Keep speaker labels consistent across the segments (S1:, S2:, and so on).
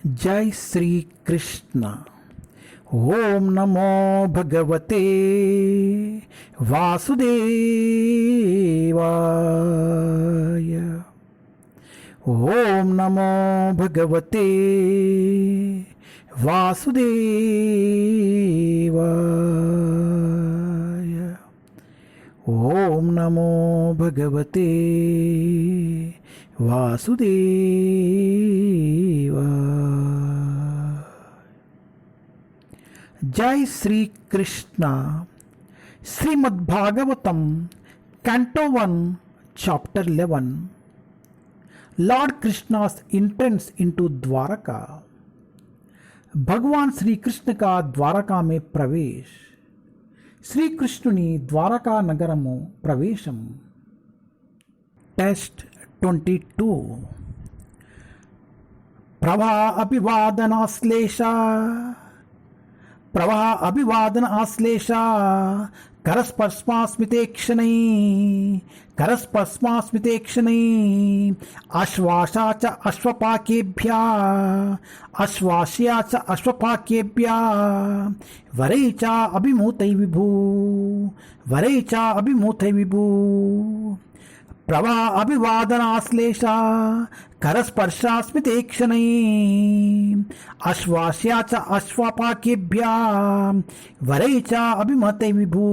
S1: जय श्री कृष्ण। ओम नमो भगवते वासुदेवाय। ओम नमो भगवते वासुदेवाय। ओम नमो भगवते वासुदेवाय। जय Shri Krishna. Srimad Bhagavatam canto 1 chapter 11। Lord Krishna's entrance into Dwarka. भगवान श्री कृष्ण का द्वारका में प्रवेश। श्री कृष्णुनि द्वारका नगरमु प्रवेशम। टेस्ट 22। प्रवाह अभिवादन आश्लेषा प्रवाह अभिवादन आश्लेषा करस्पर्शमास्मिते क्षणै आश्वासा च अश्वपाकेभ्या आश्वास्या च अश्वपाकेभ्या वरै च अभिमूतै विभू प्रवाह अभिवादन आश्लेषा करस्पर्शास्मिते क्षणै आश्वास्या च अश्वपाकेभ्या वरै च अभिमतै विभू।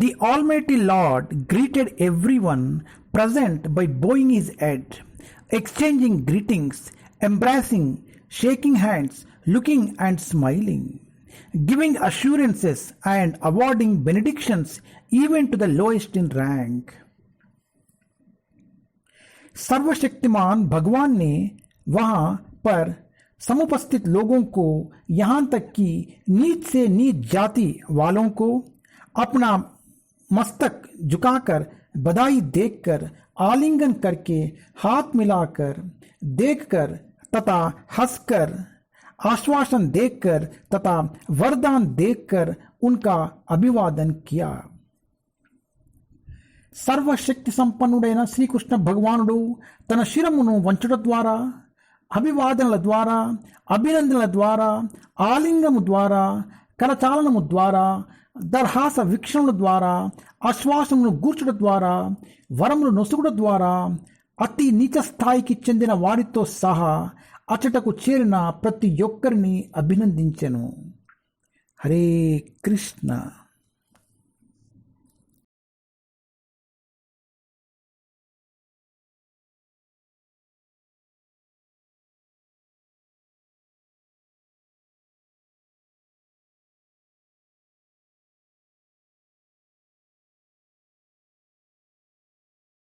S1: The Almighty Lord greeted everyone present by bowing his head, exchanging greetings, embracing, shaking hands, looking and smiling, giving assurances and awarding benedictions even to the lowest in rank. सर्वशक्तिमान भगवान ने वहां पर समुपस्थित लोगों को यहाँ तक कि नीच से नीच जाति वालों को अपना मस्तक झुकाकर, बधाई देखकर, आलिंगन करके, हाथ मिलाकर, देखकर तथा हंसकर, आश्वासन देकर तथा वरदान देकर उनका अभिवादन किया। సర్వశక్తి సంపన్నుడైన శ్రీకృష్ణ భగవానుడు తన శిరమును వంచడం ద్వారా, అభివాదనల ద్వారా, అభినందనల ద్వారా, ఆలింగము ద్వారా, కరచాలనము ద్వారా, దర్హాస వీక్షణల ద్వారా, ఆశ్వాసమును గూర్చడం ద్వారా, వరములు నొసుగుడు ద్వారా అతి నీచ స్థాయికి చెందిన వారితో సహా అచటకు చేరిన ప్రతి ఒక్కరిని అభినందించెను. హరే కృష్ణ.